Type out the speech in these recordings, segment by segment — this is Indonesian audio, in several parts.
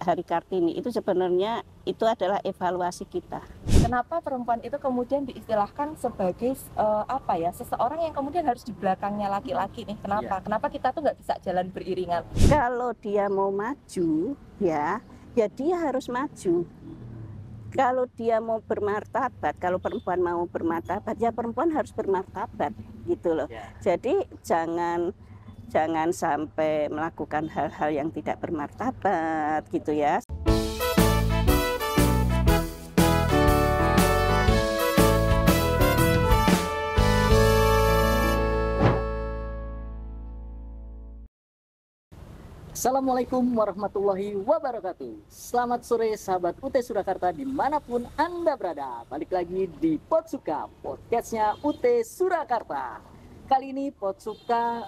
Hari Kartini itu sebenarnya itu adalah evaluasi kita. Kenapa perempuan itu kemudian diistilahkan sebagai seseorang yang kemudian harus di belakangnya laki-laki nih? Kenapa? Kenapa kita tuh nggak bisa jalan beriringan? Kalau dia mau maju, ya dia harus maju. Kalau dia mau bermartabat, kalau perempuan mau bermartabat, ya perempuan harus bermartabat, gitu loh. Jadi jangan sampai melakukan hal-hal yang tidak bermartabat, gitu ya. Assalamualaikum warahmatullahi wabarakatuh. Selamat sore sahabat UT Surakarta dimanapun Anda berada. Balik lagi di Potsuka, podcastnya UT Surakarta. Kali ini Potsuka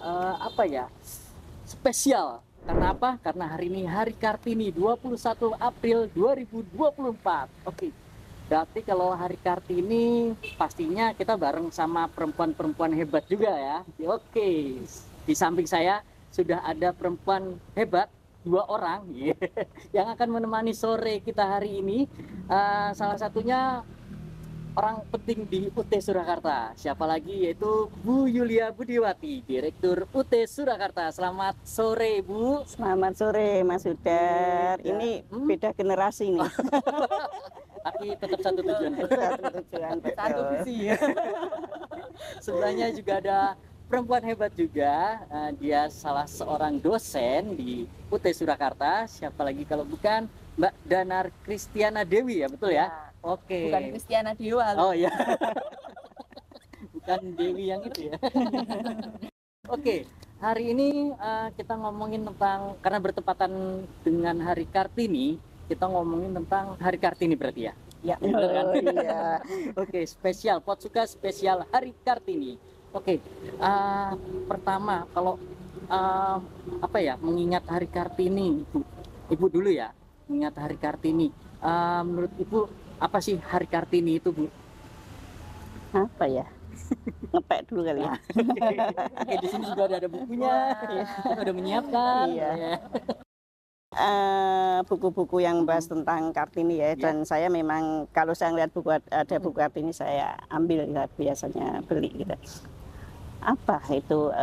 spesial. Karena apa? Karena hari ini Hari Kartini 21 April 2024. Oke. Berarti kalau Hari Kartini pastinya kita bareng sama perempuan-perempuan hebat juga ya. Oke. Di samping saya sudah ada perempuan hebat, 2 orang yang akan menemani sore kita hari ini. Salah satunya orang penting di UT Surakarta. Siapa lagi? Yaitu Bu Yulia Budiwati, Direktur UT Surakarta. Selamat sore, Bu. Selamat sore, Mas Udar. Ini beda generasi nih. Tapi tetap satu tujuan. Satu visi. Sebelahnya juga ada perempuan hebat juga, dia salah seorang dosen di UT Surakarta. Siapa lagi kalau bukan Mbak Danar Kristiana Dewi, ya betul ya? Oke. Bukan Kristiana Dewa. Oh ya. Bukan Dewi yang itu ya. Oke, hari ini kita ngomongin tentang, karena bertepatan dengan Hari Kartini, kita ngomongin tentang Hari Kartini berarti ya? Ya. Betul kan? Oh, iya. Oke, spesial Potsuka spesial Hari Kartini. Oke, pertama kalau mengingat Hari Kartini, Ibu dulu ya, mengingat Hari Kartini. Menurut Ibu apa sih Hari Kartini itu, Bu? Apa ya? Ngepek dulu kali ya. Oke, di sini juga ada bukunya, kita udah menyiapkan. Iya. Buku-buku yang membahas tentang Kartini ya, dan saya memang kalau saya lihat ada buku Kartini saya ambil ya, biasanya beli gitu. Apa itu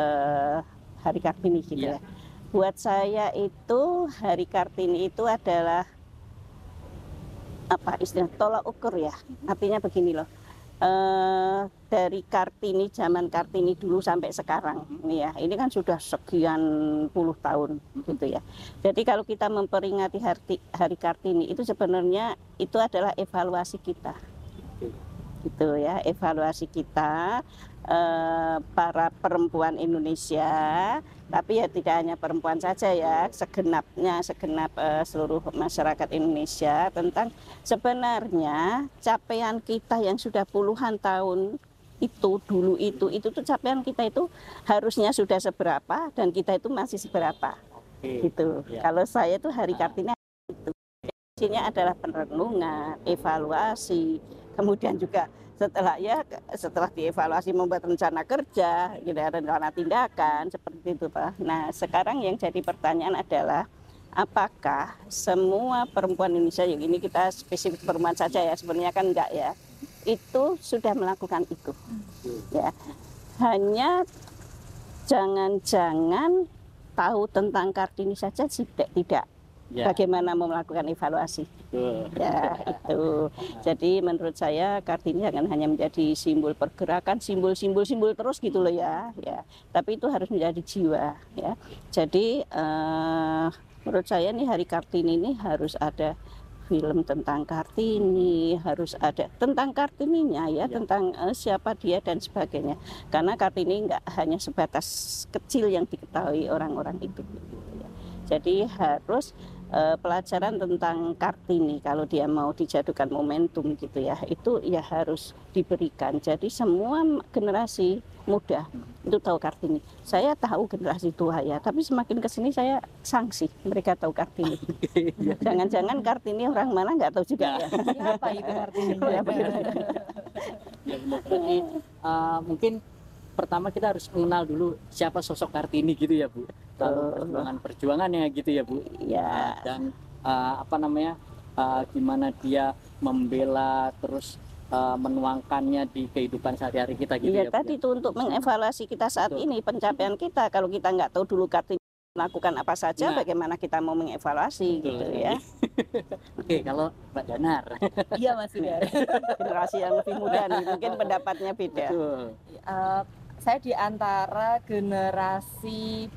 Hari Kartini gitu ya? Buat saya itu Hari Kartini itu adalah apa istilah tolak ukur ya. Artinya begini loh. Dari Kartini, zaman Kartini dulu sampai sekarang ini ya, ini kan sudah sekian puluh tahun gitu ya. Jadi kalau kita memperingati Hari Kartini itu sebenarnya itu adalah evaluasi kita, gitu ya, evaluasi kita para perempuan Indonesia. Tapi ya tidak hanya perempuan saja ya, segenap seluruh masyarakat Indonesia, tentang sebenarnya capaian kita yang sudah puluhan tahun itu dulu itu tuh capaian kita itu harusnya sudah seberapa dan kita itu masih seberapa. Gitu. Kalau saya tuh Hari Kartini itu isinya adalah perenungan, evaluasi, kemudian juga setelah dievaluasi membuat rencana kerja, gitu, rencana tindakan seperti itu, Pak. Nah, sekarang yang jadi pertanyaan adalah apakah semua perempuan Indonesia, yang ini kita spesifik perempuan saja ya, sebenarnya kan enggak ya, itu sudah melakukan itu. Ya. Hanya jangan-jangan tahu tentang Kartini saja tidak. Bagaimana mau melakukan evaluasi? Ya itu. Jadi menurut saya Kartini jangan hanya menjadi simbol pergerakan, simbol terus gitu loh ya. Tapi itu harus menjadi jiwa ya. Jadi menurut saya nih Hari Kartini ini harus ada film tentang Kartini, harus ada tentang Kartininya ya, tentang siapa dia dan sebagainya. Karena Kartini nggak hanya sebatas kecil yang diketahui orang-orang itu. Jadi harus pelajaran tentang Kartini kalau dia mau dijadikan momentum gitu ya, itu ya harus diberikan. Jadi semua generasi muda itu tahu Kartini. Saya tahu generasi tua ya, tapi semakin kesini saya sanksi mereka tahu Kartini. Jangan-jangan Kartini orang mana nggak tahu juga ya. Siapa itu Kartini? Mungkin pertama kita harus mengenal dulu siapa sosok Kartini gitu ya, Bu. Lalu perjuangannya gitu ya, Bu. Iya. Dan apa namanya, gimana dia membela terus menuangkannya di kehidupan sehari-hari kita gitu Iya ya Bu, tadi ya? itu untuk mengevaluasi kita saat Betul. ini, pencapaian kita. Kalau kita nggak tahu dulu Kartini melakukan apa saja, Nah. bagaimana kita mau mengevaluasi Betul gitu sekali. ya. Oke, kalau Mbak Danar. Iya Mas Sudar. Generasi yang lebih muda nih, mungkin pendapatnya beda. Betul. Saya di antara generasi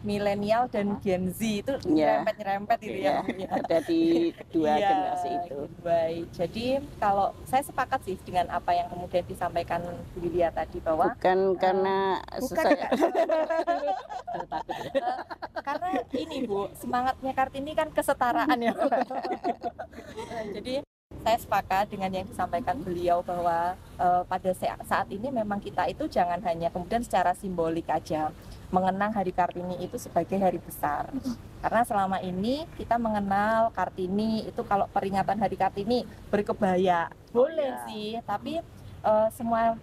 milenial dan Gen Z itu Iya. nyerempet gitu Oke, ya. Ada di dua Iya, generasi itu. Baik. Jadi kalau saya sepakat sih dengan apa yang kemudian disampaikan Bu Lilia tadi bahwa Bukan karena bukan saya, Kak. Karena ini Bu, semangatnya Kartini kan kesetaraan ya. Jadi saya sepakat dengan yang disampaikan beliau bahwa pada saat ini memang kita itu jangan hanya kemudian secara simbolik aja mengenang Hari Kartini itu sebagai hari besar. Karena selama ini kita mengenal Kartini itu kalau peringatan Hari Kartini berkebaya. Boleh iya. sih, tapi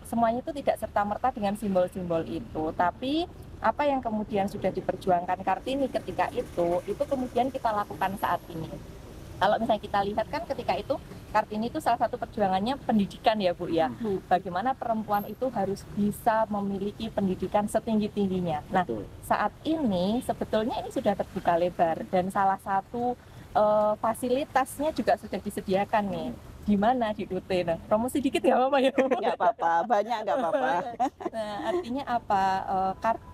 semuanya itu tidak serta-merta dengan simbol-simbol itu. Tapi apa yang kemudian sudah diperjuangkan Kartini ketika itu kemudian kita lakukan saat ini. Kalau misalnya kita lihat kan ketika itu Kartini itu salah satu perjuangannya pendidikan ya Bu ya. Bagaimana perempuan itu harus bisa memiliki pendidikan setinggi-tingginya. Nah, Betul. saat ini sebetulnya ini sudah terbuka lebar dan salah satu fasilitasnya juga sudah disediakan nih. Di mana di UT? Nah, promosi dikit nggak apa-apa ya? nggak apa-apa, banyak nggak apa-apa. Nah, artinya apa?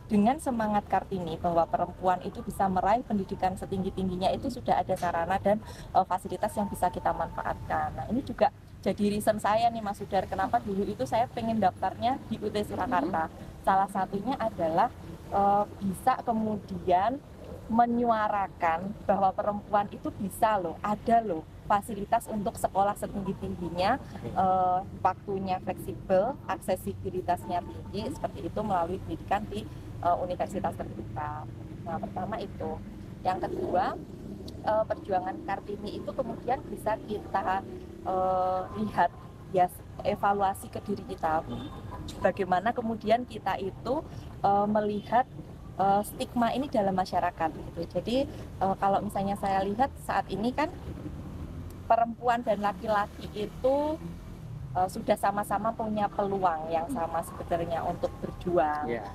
Dengan semangat Kartini bahwa perempuan itu bisa meraih pendidikan setinggi-tingginya itu sudah ada sarana dan fasilitas yang bisa kita manfaatkan. Nah, ini juga jadi reason saya nih Mas Sudar, kenapa dulu itu saya pengen daftarnya di UT Surakarta. Salah satunya adalah bisa kemudian menyuarakan bahwa perempuan itu bisa loh, ada loh fasilitas untuk sekolah setinggi-tingginya, waktunya fleksibel, aksesibilitasnya tinggi, seperti itu melalui pendidikan di universitas terbuka. Nah, pertama itu. Yang kedua, perjuangan Kartini itu kemudian bisa kita lihat ya, evaluasi ke diri kita. Bagaimana kemudian kita itu melihat stigma ini dalam masyarakat gitu. Jadi kalau misalnya saya lihat saat ini kan perempuan dan laki-laki itu sudah sama-sama punya peluang yang sama sebetulnya untuk berjuang, Iya.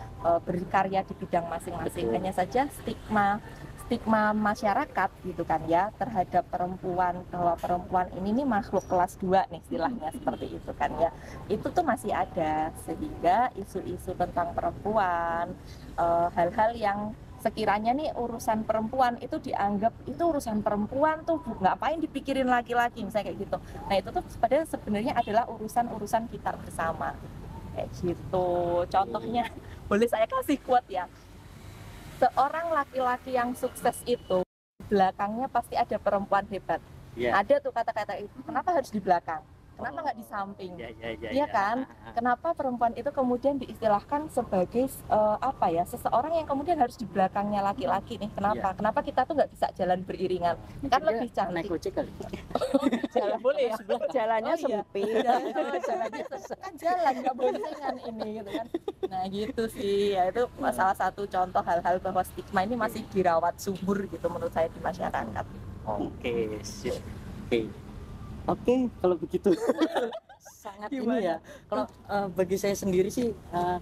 berkarya di bidang masing-masing. Betul. Hanya saja stigma masyarakat gitu kan ya terhadap perempuan, bahwa perempuan ini nih makhluk kelas 2 nih istilahnya seperti itu kan ya. Itu tuh masih ada, sehingga isu-isu tentang perempuan, hal-hal yang sekiranya nih urusan perempuan itu dianggap itu urusan perempuan tuh ngapain dipikirin laki-laki misalnya kayak gitu. Nah, itu tuh padahal sebenarnya adalah urusan kita bersama kayak gitu. Contohnya boleh saya kasih quote ya, seorang laki-laki yang sukses itu belakangnya pasti ada perempuan hebat. Iya. Ada tuh kata-kata itu, kenapa harus di belakang, kenapa nggak di samping? Iya kan? Kenapa perempuan itu kemudian diistilahkan sebagai apa ya, seseorang yang kemudian harus di belakangnya laki-laki nih? Kenapa? Iya. Kenapa kita tuh nggak bisa jalan beriringan? Kan Dia lebih naik cantik. gojek kali. Jalan boleh ya? Jalannya Oh, iya. sempit. Jalannya kan jalan nggak boncengan ini gitu kan. Nah gitu sih, ya itu salah satu contoh hal-hal bahwa stigma ini masih dirawat subur gitu menurut saya di masyarakat. Oke, sip. Oke, kalau begitu sangat Gimana? ini ya. Kalau bagi saya sendiri sih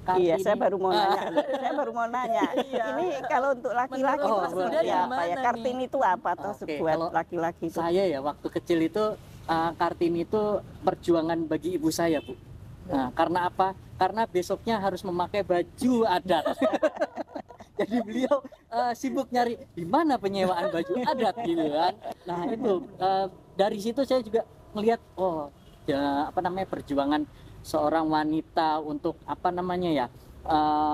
Kartini. Iya, saya baru mau nanya. Saya baru mau nanya. Iya. Ini kalau untuk laki-laki Menurut itu Mas seperti Sudar apa gimana ya? nih? Kartini itu apa tuh Oke, buat kalau laki-laki itu? Saya ya waktu kecil itu Kartini itu perjuangan bagi ibu saya, Bu. Nah, karena apa? Karena besoknya harus memakai baju adat. Jadi beliau sibuk nyari di mana penyewaan baju adat gitu kan. Nah, itu dari situ saya juga melihat ya apa namanya perjuangan seorang wanita untuk apa namanya ya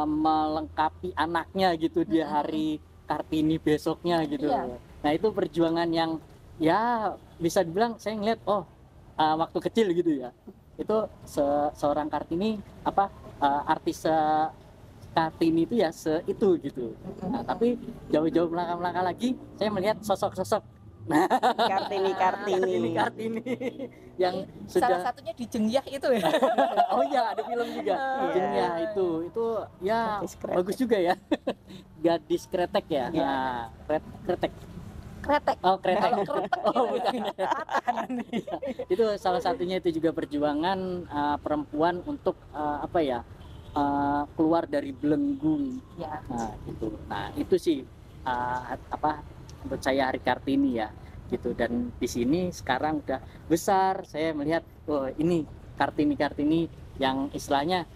melengkapi anaknya gitu di hari Kartini besoknya gitu. Iya. Nah, itu perjuangan yang ya bisa dibilang saya ngeliat waktu kecil gitu ya. Itu seorang Kartini apa artis Kartini itu ya itu gitu. Nah, tapi jauh-jauh belakang-belakang lagi saya melihat sosok-sosok Kartini Kartini yang Salah sudah satunya di Jengyah itu ya. oh iya ada film juga Iya. Jennya itu ya Gadis kretek. bagus juga ya. Gadis kretek ya. Iya. Nah, kretek kretek. Oh, kretek. Kalau kretek Oh, gitu bukan. ya, patah nanti. Iya. Itu salah satunya itu juga perjuangan perempuan untuk apa ya, keluar dari belenggu. Ya. Nah, gitu. Nah, itu sih apa menurut saya Hari Kartini ya, gitu. Dan di sini sekarang udah besar, saya melihat, oh ini Kartini yang istilahnya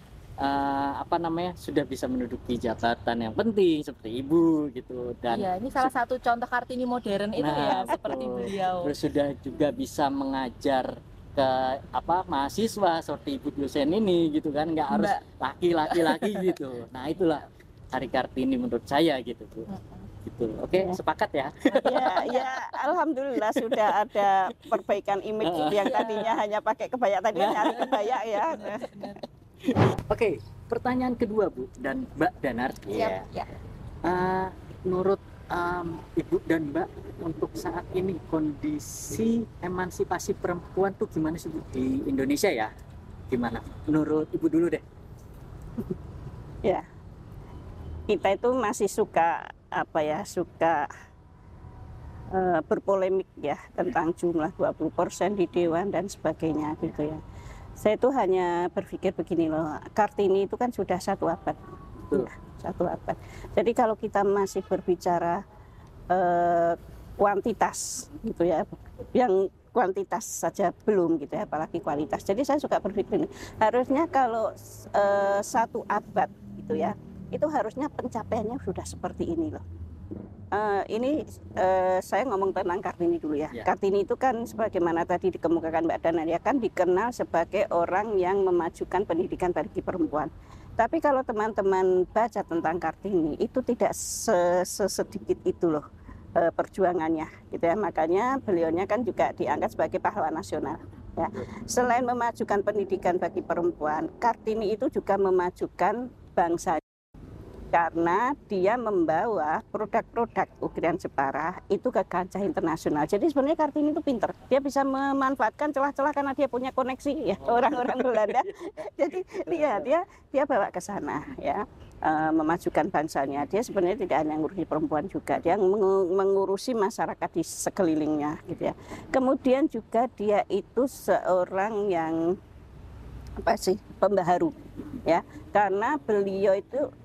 apa namanya, sudah bisa menduduki jabatan yang penting seperti ibu gitu, dan Iya, ini salah satu contoh Kartini modern itu ya, Nah, seperti betul. beliau. terus sudah juga bisa mengajar ke apa mahasiswa seperti ibu dosen ini gitu kan, nggak harus laki-laki gitu. Nah, itulah Hari Kartini menurut saya gitu, Bu. Gitu. Oke, Ya. sepakat ya. Ya, alhamdulillah sudah ada perbaikan image yang tadinya hanya pakai kebaya, tadi nyari kebaya ya. Oke, pertanyaan kedua, Bu dan Mbak Danar. Siap, ya. Menurut Ibu dan Mbak, untuk saat ini kondisi emansipasi perempuan tuh gimana sih, Bu, di Indonesia ya? Gimana? Menurut Ibu dulu deh. Ya, kita itu masih suka apa ya, suka berpolemik ya tentang jumlah 20% di Dewan dan sebagainya gitu ya. Saya itu hanya berpikir begini loh, Kartini itu kan sudah 1 abad. Betul. Ya, 1 abad. Jadi kalau kita masih berbicara kuantitas gitu ya, yang kuantitas saja belum gitu ya, apalagi kualitas. Jadi saya suka berpikir harusnya kalau 1 abad gitu ya, itu harusnya pencapaiannya sudah seperti ini loh. Ini saya ngomong tentang Kartini dulu ya. Ya. Kartini itu kan sebagaimana tadi dikemukakan Mbak Dana ya, kan dikenal sebagai orang yang memajukan pendidikan bagi perempuan. Tapi kalau teman-teman baca tentang Kartini itu tidak sesedikit itu loh perjuangannya gitu ya. Makanya beliaunya kan juga diangkat sebagai pahlawan nasional ya. Selain memajukan pendidikan bagi perempuan, Kartini itu juga memajukan bangsa, karena dia membawa produk-produk ukiran Jepara itu ke kancah internasional. Jadi sebenarnya Kartini itu pinter, dia bisa memanfaatkan celah-celah karena dia punya koneksi ya orang-orang Belanda. Jadi dia bawa ke sana ya, memajukan bangsanya. Dia sebenarnya tidak hanya ngurusi perempuan juga, dia mengurusi masyarakat di sekelilingnya gitu ya. Kemudian juga dia itu seorang yang pembaharu ya, karena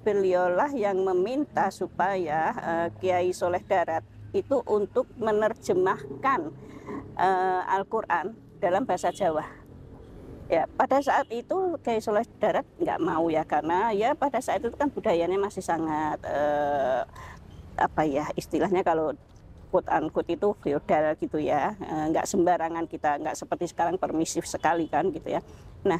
beliaulah yang meminta supaya Kiai Soleh Darat itu untuk menerjemahkan Al-Quran dalam bahasa Jawa ya. Pada saat itu Kiai Soleh Darat nggak mau ya, karena ya pada saat itu kan budayanya masih sangat apa ya istilahnya, kalau quote unquote itu feodal gitu ya, nggak sembarangan, kita nggak seperti sekarang permisif sekali kan gitu ya. Nah,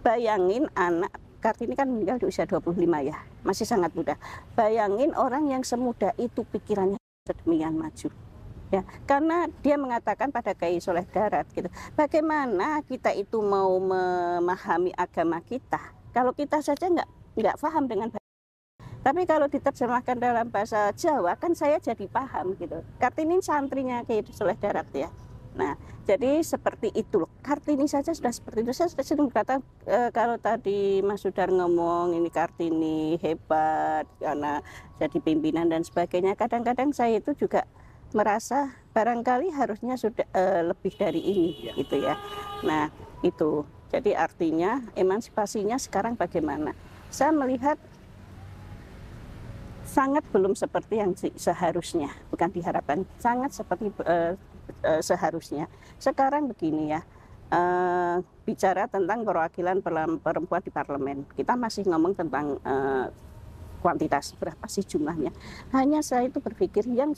bayangin anak Kartini kan meninggal di usia 25 ya, masih sangat muda. Bayangin orang yang semuda itu pikirannya sedemikian maju ya, karena dia mengatakan pada Kiai Soleh Darat gitu, bagaimana kita itu mau memahami agama kita kalau kita saja nggak paham dengan baik. Tapi kalau diterjemahkan dalam bahasa Jawa kan saya jadi paham gitu. Kartini santrinya Kiai Soleh Darat ya. Nah, jadi seperti itu loh. Kartini saja sudah seperti itu. Saya sering berkata kalau tadi Mas Sudar ngomong ini Kartini hebat karena jadi pimpinan dan sebagainya. Kadang-kadang saya itu juga merasa barangkali harusnya sudah lebih dari ini gitu ya. Nah, itu. Jadi artinya emansipasinya sekarang bagaimana? Saya melihat sangat belum seperti yang seharusnya, bukan diharapkan, sangat seperti seharusnya. Sekarang begini ya, bicara tentang perwakilan perempuan di parlemen, kita masih ngomong tentang kuantitas, berapa sih jumlahnya. Hanya saya itu berpikir yang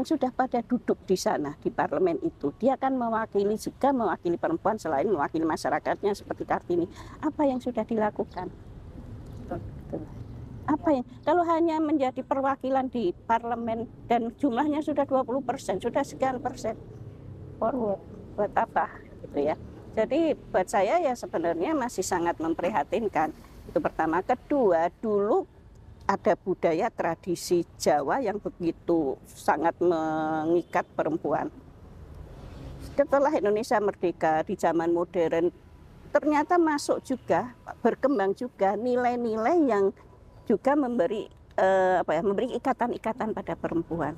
sudah pada duduk di sana di parlemen itu, dia akan mewakili perempuan selain mewakili masyarakatnya seperti Kartini. Apa yang sudah dilakukan? Apa yang kalau hanya menjadi perwakilan di parlemen dan jumlahnya sudah 20%, sudah sekian persen, forward buat apa gitu ya. Jadi buat saya ya sebenarnya masih sangat memprihatinkan. Itu pertama. Kedua, dulu ada budaya tradisi Jawa yang begitu sangat mengikat perempuan. Setelah Indonesia merdeka di zaman modern, ternyata masuk juga, berkembang juga nilai-nilai yang juga memberi memberi ikatan-ikatan pada perempuan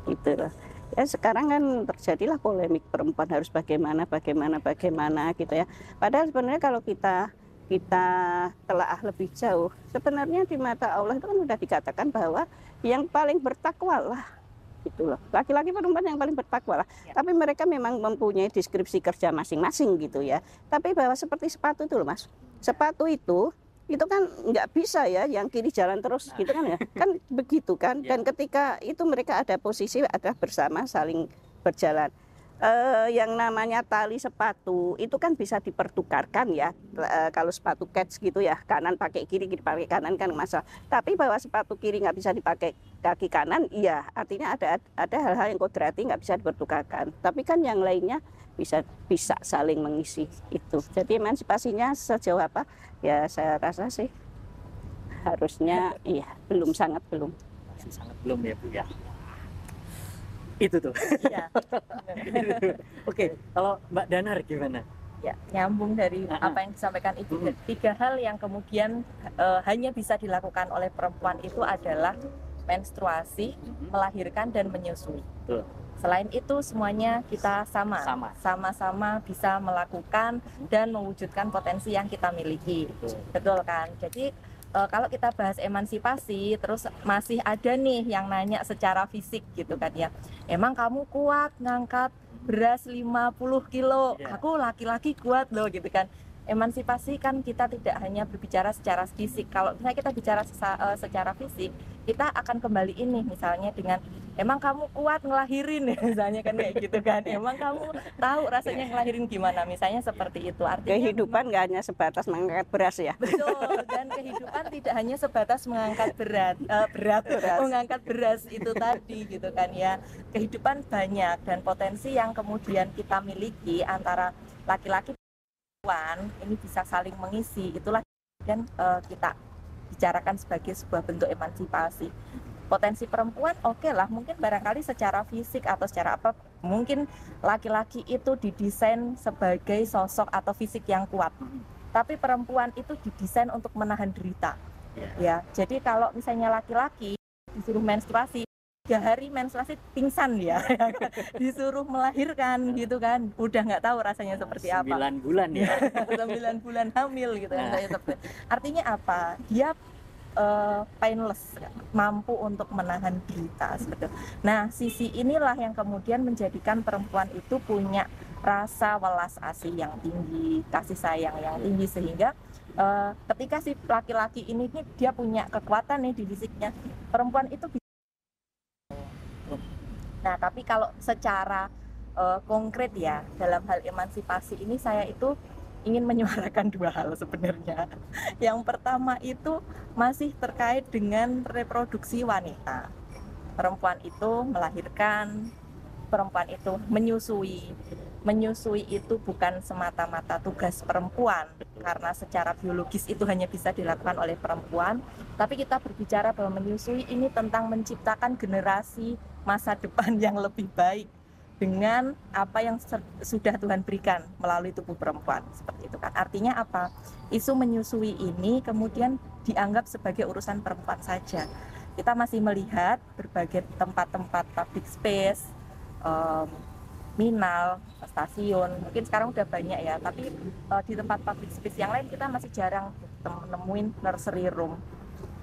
gitu loh. Ya sekarang kan terjadilah polemik perempuan harus bagaimana gitu ya. Padahal sebenarnya kalau kita telaah lebih jauh, sebenarnya di mata Allah itu kan sudah dikatakan bahwa yang paling bertakwa lah gitu loh. Laki-laki perempuan yang paling bertakwa lah. Ya. Tapi mereka memang mempunyai deskripsi kerja masing-masing gitu ya. Tapi bahwa seperti sepatu itu loh Mas. Sepatu itu kan nggak bisa ya yang kiri jalan terus gitu kan ya, kan begitu kan. Dan ketika itu mereka ada posisi ada bersama saling berjalan. Yang namanya tali sepatu itu kan bisa dipertukarkan ya. Kalau sepatu kets gitu ya, kanan pakai kiri, kiri pakai kanan kan masalah. Tapi bahwa sepatu kiri nggak bisa dipakai kaki kanan, iya artinya ada hal-hal yang kodrati nggak bisa dipertukarkan. Tapi kan yang lainnya bisa saling mengisi itu. Jadi emansipasinya sejauh apa? Ya saya rasa sih harusnya iya sangat belum. Masih sangat belum ya Bu ya. Itu tuh. Iya. Oke, kalau Mbak Danar gimana? Ya, nyambung dari apa yang disampaikan itu. Tiga hal yang kemudian hanya bisa dilakukan oleh perempuan itu adalah menstruasi, melahirkan dan menyusui. Betul. Selain itu semuanya kita sama-sama bisa melakukan dan mewujudkan potensi yang kita miliki. Betul kan? Jadi kalau kita bahas emansipasi terus masih ada nih yang nanya secara fisik gitu kan ya. Emang kamu kuat ngangkat beras 50 kilo? Aku laki-laki kuat loh gitu kan. Emansipasi kan kita tidak hanya berbicara secara fisik. Kalau misalnya kita bicara secara fisik, kita akan kembali ini misalnya dengan emang kamu kuat ngelahirin misalnya kan kayak gitu kan. Emang kamu tahu rasanya ngelahirin gimana, misalnya seperti itu. Artinya kehidupan nggak hanya sebatas mengangkat beras ya. Betul, dan kehidupan tidak hanya sebatas mengangkat beras. Mengangkat beras itu tadi gitu kan ya. Kehidupan banyak dan potensi yang kemudian kita miliki antara laki-laki ini bisa saling mengisi, itulah dan kita bicarakan sebagai sebuah bentuk emansipasi. Potensi perempuan oke lah, mungkin barangkali secara fisik atau secara apa, mungkin laki-laki itu didesain sebagai sosok atau fisik yang kuat, tapi perempuan itu didesain untuk menahan derita ya. Jadi kalau misalnya laki-laki disuruh menstruasi 3 hari menstruasi pingsan ya, disuruh melahirkan gitu kan, udah nggak tahu rasanya seperti 9 apa. 9 bulan ya. 9 bulan hamil gitu kan. Artinya apa? Dia painless, mampu untuk menahan derita sebetulnya. Nah, sisi inilah yang kemudian menjadikan perempuan itu punya rasa welas asih yang tinggi, kasih sayang yang tinggi, sehingga ketika si laki-laki ini dia punya kekuatan nih di fisiknya, perempuan itu bisa. Nah, tapi kalau secara konkret ya, dalam hal emansipasi ini saya itu ingin menyuarakan 2 hal sebenarnya. Yang pertama itu masih terkait dengan reproduksi wanita. Perempuan itu melahirkan, perempuan itu menyusui. Menyusui itu bukan semata-mata tugas perempuan, karena secara biologis itu hanya bisa dilakukan oleh perempuan. Tapi kita berbicara bahwa menyusui ini tentang menciptakan generasi masa depan yang lebih baik dengan apa yang sudah Tuhan berikan melalui tubuh perempuan, seperti itu kan. Artinya apa? Isu menyusui ini kemudian dianggap sebagai urusan perempuan saja. Kita masih melihat berbagai tempat-tempat public space, minal, stasiun, mungkin sekarang udah banyak ya, tapi di tempat public space yang lain kita masih jarang nemuin nursery room.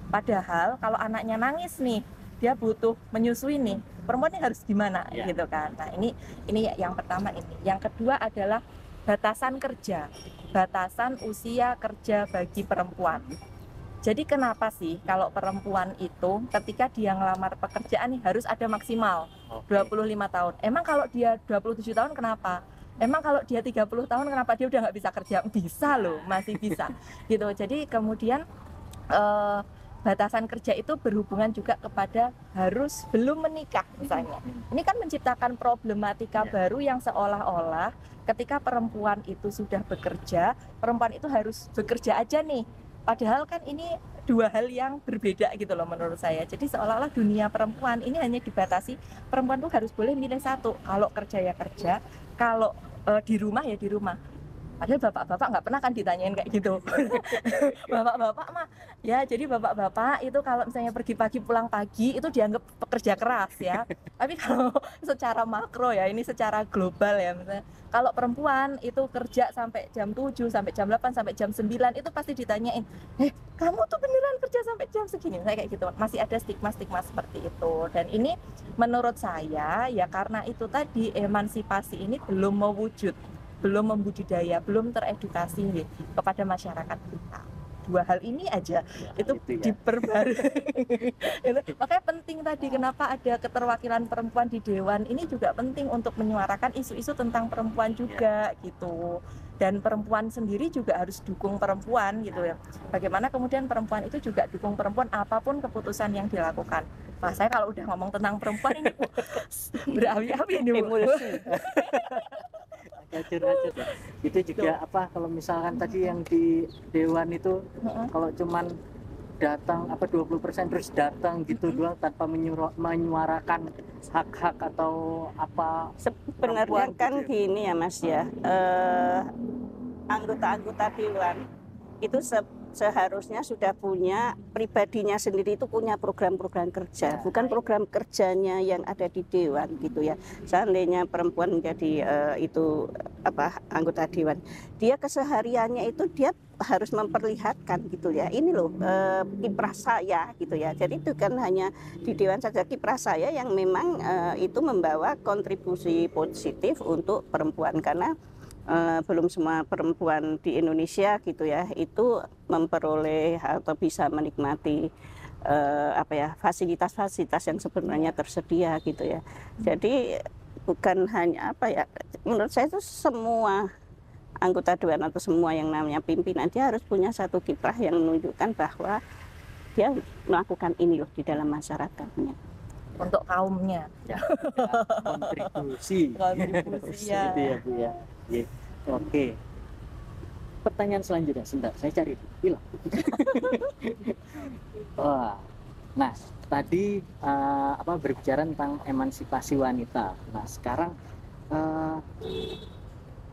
Padahal kalau anaknya nangis nih, dia butuh menyusui nih, perempuan ini harus gimana gitu kan. Nah, ini yang pertama ini. Yang kedua adalah batasan kerja, batasan usia kerja bagi perempuan. Jadi kenapa sih kalau perempuan itu ketika dia ngelamar pekerjaan nih harus ada maksimal 25 tahun. Emang kalau dia 27 tahun kenapa? Emang kalau dia 30 tahun kenapa dia udah nggak bisa kerja? Bisa loh, masih bisa gitu. Jadi kemudian batasan kerja itu berhubungan juga kepada harus belum menikah misalnya. Ini kan menciptakan problematika baru yang seolah-olah ketika perempuan itu sudah bekerja, perempuan itu harus bekerja aja nih. Padahal kan ini 2 hal yang berbeda gitu loh menurut saya. Jadi seolah-olah dunia perempuan ini hanya dibatasi, perempuan tuh harus boleh milih satu. Kalau kerja ya kerja, kalau di rumah ya di rumah. Padahal bapak-bapak nggak pernah kan ditanyain kayak gitu. Bapak-bapak mah ya, jadi bapak-bapak itu kalau misalnya pergi pagi pulang pagi itu dianggap pekerja keras ya. Tapi kalau secara makro ya, ini secara global ya, misalnya kalau perempuan itu kerja sampai jam 7, sampai jam 8, sampai jam 9 itu pasti ditanyain, kamu tuh beneran kerja sampai jam segini? Saya kayak gitu. Masih ada stigma-stigma seperti itu. Dan ini menurut saya ya karena itu tadi emansipasi ini belum mewujud, belum membudidaya, belum teredukasi kepada masyarakat kita. Dua hal ini aja itu ya. diperbarui. Makanya penting tadi kenapa ada keterwakilan perempuan di dewan ini juga penting untuk menyuarakan isu-isu tentang perempuan juga gitu. Dan perempuan sendiri juga harus dukung perempuan gitu ya. Bagaimana kemudian perempuan itu juga dukung perempuan apapun keputusan yang dilakukan. Nah, saya kalau udah ngomong tentang perempuan ini berapi-api ini Emulsi. Curhat ya. Itu juga apa kalau misalkan tadi yang di dewan itu kalau cuman datang 20% terus datang gitu doang tanpa menyuarakan hak-hak atau apa. Sebenarnya kan gitu ya. gini ya Mas ya, anggota-anggota dewan itu seharusnya sudah punya pribadinya sendiri, itu punya program-program kerja, bukan program kerjanya yang ada di dewan gitu ya. Seandainya perempuan menjadi anggota dewan, dia kesehariannya itu dia harus memperlihatkan gitu ya, ini loh kiprah saya gitu ya. Jadi itu kan hanya di dewan saja kiprah saya yang memang itu membawa kontribusi positif untuk perempuan, karena belum semua perempuan di Indonesia gitu ya itu memperoleh atau bisa menikmati fasilitas-fasilitas yang sebenarnya tersedia gitu ya. Jadi bukan hanya menurut saya itu semua anggota dewan atau semua yang namanya pimpinan dia harus punya satu kiprah yang menunjukkan bahwa dia melakukan ini loh di dalam masyarakatnya. Untuk kaumnya. Ya, kontribusi. Ya. Gitu ya Bu ya. Oke. Pertanyaan selanjutnya, sebentar, saya cari bilang. Wah, nah tadi berbicara tentang emansipasi wanita. Nah sekarang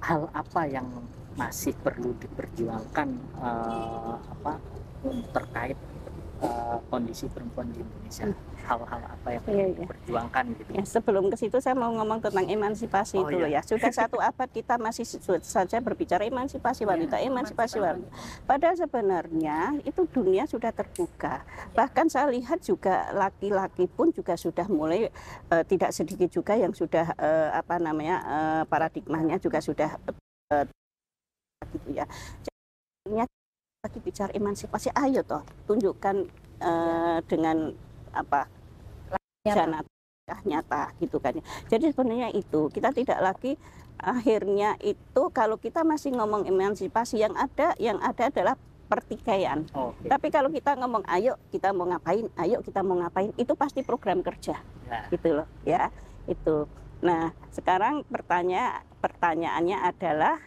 hal apa yang masih perlu diperjuangkan terkait kondisi perempuan di Indonesia? Hal-hal apa yang perlu diperjuangkan gitu? Ya, sebelum ke situ saya mau ngomong tentang emansipasi itu ya. Sudah satu abad kita masih saja berbicara emansipasi wanita, emansipasi wanita. Padahal sebenarnya itu dunia sudah terbuka. Bahkan saya lihat juga laki-laki pun juga sudah mulai tidak sedikit juga yang sudah paradigmanya juga sudah gitu ya. Jadi lagi bicara emansipasi, ayo toh tunjukkan dengan nyata gitu kan. Jadi sebenarnya itu kita tidak lagi akhirnya itu kalau kita masih ngomong emansipasi yang ada adalah pertikaian. Tapi kalau kita ngomong ayo kita mau ngapain, itu pasti program kerja. Gitu loh ya. Itu. Nah, sekarang pertanyaannya adalah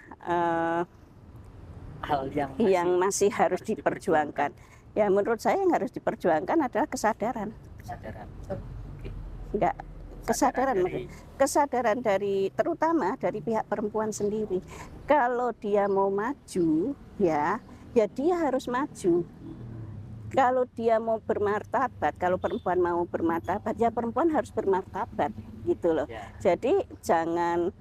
hal yang masih harus diperjuangkan. Ya menurut saya yang harus diperjuangkan adalah kesadaran. Kesadaran dari terutama dari pihak perempuan sendiri. Kalau dia mau maju ya dia harus maju. Kalau dia mau bermartabat, kalau perempuan mau bermartabat, ya perempuan harus bermartabat gitu loh. Jadi jangan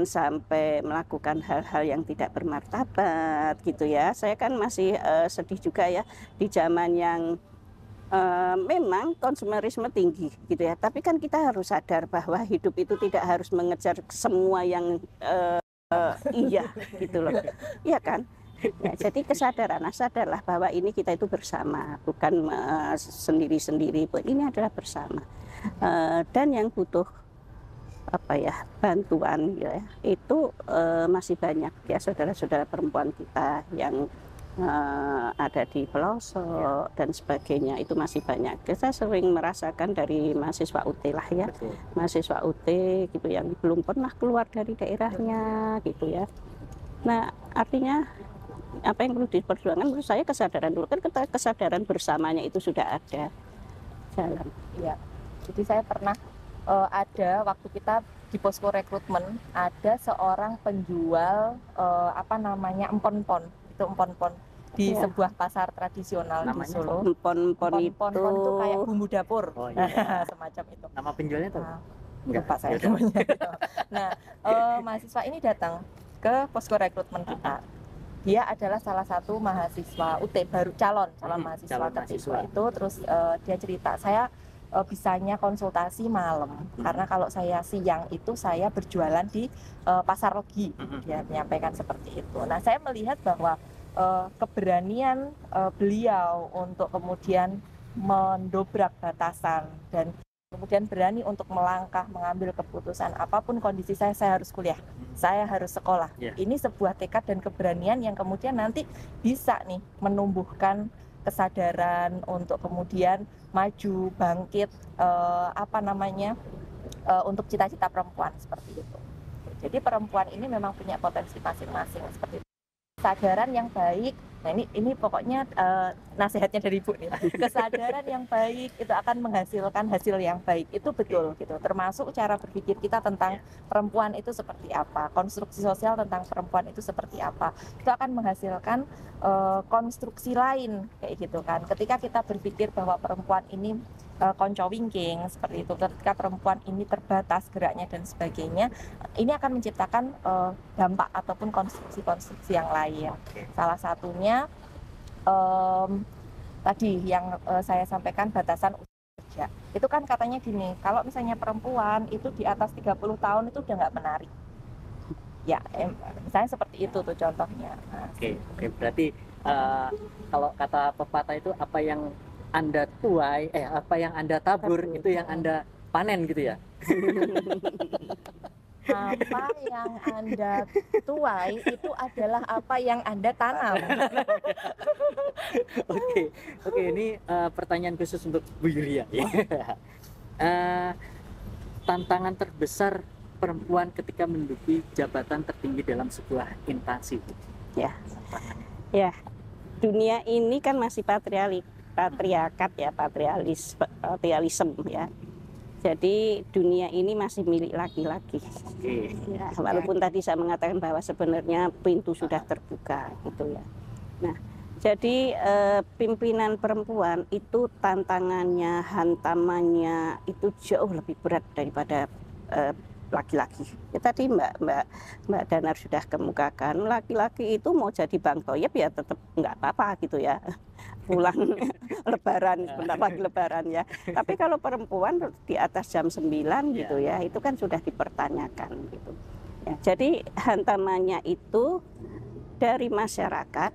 sampai melakukan hal-hal yang tidak bermartabat gitu ya. Saya kan masih sedih juga ya di zaman yang memang konsumerisme tinggi gitu ya. Tapi kan kita harus sadar bahwa hidup itu tidak harus mengejar semua yang iya gitu loh. Iya kan? Ya, jadi sadarlah bahwa ini kita itu bersama, bukan sendiri-sendiri. Ini adalah bersama. Dan yang butuh bantuan ya itu masih banyak ya saudara-saudara perempuan kita yang ada di pelosok dan sebagainya, itu masih banyak. Kita sering merasakan dari mahasiswa UT lah ya. Betul. Mahasiswa UT gitu yang belum pernah keluar dari daerahnya gitu ya. Nah artinya apa yang perlu diperjuangkan menurut saya kesadaran dulu, kan kesadaran bersamanya itu sudah ada jalan. Iya. Jadi saya pernah ada waktu kita di posko rekrutmen ada seorang penjual empon-empon, itu empon-empon di Iya. sebuah pasar tradisional di Namanya Solo. Empon-empon Empon-empon itu kayak bumbu dapur. Oh, iya. Semacam itu. Nama penjualnya tuh? Nah, Enggak. lupa saya Yaudah. namanya. Nah, mahasiswa ini datang ke posko rekrutmen kita. Dia adalah salah satu mahasiswa UT baru calon mahasiswa calon ketika mahasiswa. itu. Terus dia cerita, saya bisanya konsultasi malam karena kalau saya siang itu saya berjualan di pasar Legi. Dia menyampaikan seperti itu. Nah, saya melihat bahwa keberanian beliau untuk kemudian mendobrak batasan dan kemudian berani untuk melangkah mengambil keputusan apapun kondisi saya harus kuliah, saya harus sekolah. Yeah. Ini sebuah tekad dan keberanian yang kemudian nanti bisa nih menumbuhkan kesadaran untuk kemudian maju bangkit untuk cita-cita perempuan seperti itu. Jadi perempuan ini memang punya potensi masing-masing seperti itu. Kesadaran yang baik, nah ini pokoknya nasihatnya dari Ibu nih. Kesadaran yang baik itu akan menghasilkan hasil yang baik, itu betul gitu. Termasuk cara berpikir kita tentang perempuan itu seperti apa, konstruksi sosial tentang perempuan itu seperti apa. Itu akan menghasilkan konstruksi lain kayak gitu kan. Ketika kita berpikir bahwa perempuan ini konco wingking seperti itu, ketika perempuan ini terbatas geraknya dan sebagainya, ini akan menciptakan dampak ataupun konstruksi-konstruksi yang lain. Salah satunya tadi yang saya sampaikan batasan usia kerja. Itu kan katanya gini, kalau misalnya perempuan itu di atas 30 tahun itu udah nggak menarik. Ya, misalnya seperti itu tuh contohnya. Nah, Oke, berarti kalau kata pepatah itu apa yang Anda tuai, apa yang Anda tabur itu yang Anda panen gitu ya? Apa yang Anda tuai itu adalah apa yang Anda tanam. Oke, ini pertanyaan khusus untuk Bu Yulia. Tantangan terbesar perempuan ketika menduduki jabatan tertinggi dalam sebuah instansi. Ya, dunia ini kan masih patriarkat ya, patrialisme ya. Jadi dunia ini masih milik laki-laki. Ya, walaupun tadi saya mengatakan bahwa sebenarnya pintu sudah terbuka gitu ya. Nah, jadi pimpinan perempuan itu tantangannya, hantamannya itu jauh lebih berat daripada laki-laki. Ya, tadi Mbak Danar sudah kemukakan, laki-laki itu mau jadi Bang Toyib ya tetap nggak apa-apa gitu ya. Pulang lebaran, sebentar lagi lebaran ya. Tapi kalau perempuan di atas jam 9 gitu ya, itu kan sudah dipertanyakan gitu. Ya, jadi hantamannya itu dari masyarakat,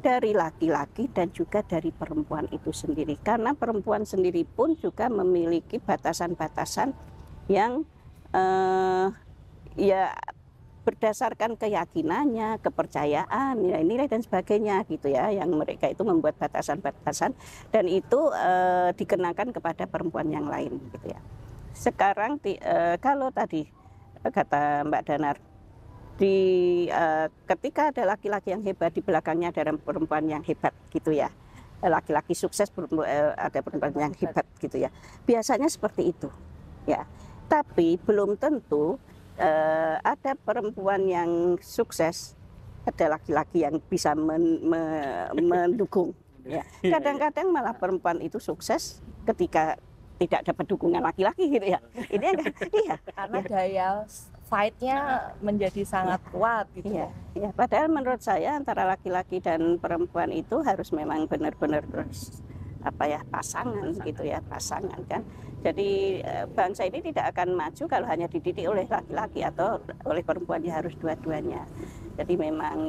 dari laki-laki dan juga dari perempuan itu sendiri. Karena perempuan sendiri pun juga memiliki batasan-batasan yang ya berdasarkan keyakinannya, kepercayaan, nilai-nilai dan sebagainya gitu ya, yang mereka itu membuat batasan-batasan dan itu dikenakan kepada perempuan yang lain gitu ya. Sekarang kalau tadi kata Mbak Danar, ketika ada laki-laki yang hebat di belakangnya ada perempuan yang hebat gitu ya, laki-laki sukses ada perempuan yang hebat gitu ya, biasanya seperti itu ya. Tapi belum tentu ada perempuan yang sukses, ada laki-laki yang bisa mendukung. Ya. Kadang-kadang malah perempuan itu sukses ketika tidak dapat dukungan laki-laki gitu ya. Ini iya. Karena daya fight-nya menjadi sangat kuat gitu. Iya. Ya. Padahal menurut saya antara laki-laki dan perempuan itu harus memang benar-benar pasangan gitu ya, pasangan kan. Jadi bangsa ini tidak akan maju kalau hanya dididik oleh laki-laki atau oleh perempuan, ya harus dua-duanya. Jadi memang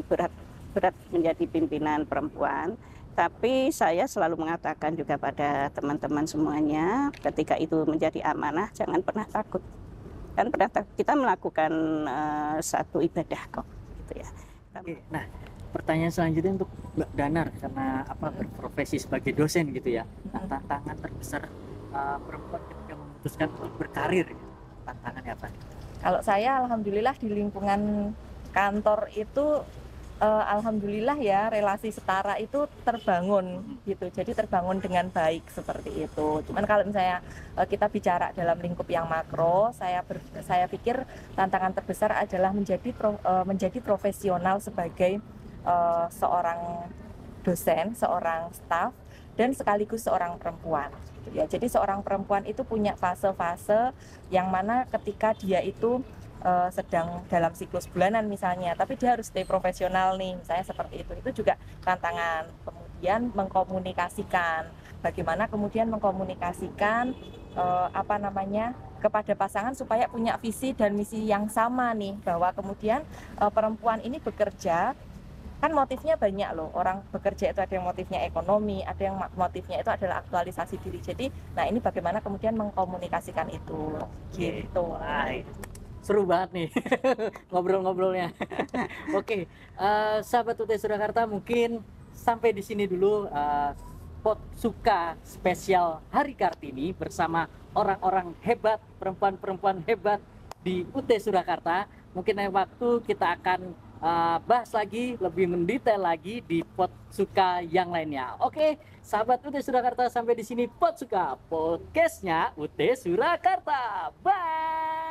berat menjadi pimpinan perempuan. Tapi saya selalu mengatakan juga pada teman-teman semuanya, ketika itu menjadi amanah jangan pernah takut. Kan kita melakukan satu ibadah kok gitu ya. Nah, pertanyaan selanjutnya untuk Mbak Danar, karena berprofesi sebagai dosen gitu ya. Nah, tantangan terbesar perempuan ketika memutuskan untuk berkarir, tantangannya apa? Kalau saya alhamdulillah di lingkungan kantor itu Alhamdulillah ya, relasi setara itu terbangun gitu. Jadi terbangun dengan baik seperti itu. Cuman kalau misalnya kita bicara dalam lingkup yang makro, saya pikir tantangan terbesar adalah menjadi profesional sebagai seorang dosen, seorang staf, dan sekaligus seorang perempuan. Ya, jadi seorang perempuan itu punya fase-fase yang mana ketika dia itu sedang dalam siklus bulanan misalnya, tapi dia harus stay profesional nih, misalnya seperti itu juga tantangan. Kemudian mengkomunikasikan, bagaimana kemudian mengkomunikasikan kepada pasangan supaya punya visi dan misi yang sama nih, bahwa kemudian perempuan ini bekerja kan motifnya banyak loh, orang bekerja itu ada yang motifnya ekonomi, ada yang motifnya itu adalah aktualisasi diri. Jadi nah ini bagaimana kemudian mengkomunikasikan itu gitu. Seru banget nih ngobrol-ngobrolnya. Oke, sahabat UT Surakarta, mungkin sampai di sini dulu Potsuka spesial Hari Kartini bersama orang-orang hebat, perempuan-perempuan hebat di UT Surakarta. Mungkin lain waktu kita akan bahas lagi lebih mendetail lagi di Potsuka yang lainnya. Oke, sahabat UT Surakarta, sampai di sini Potsuka podcastnya UT Surakarta. Bye.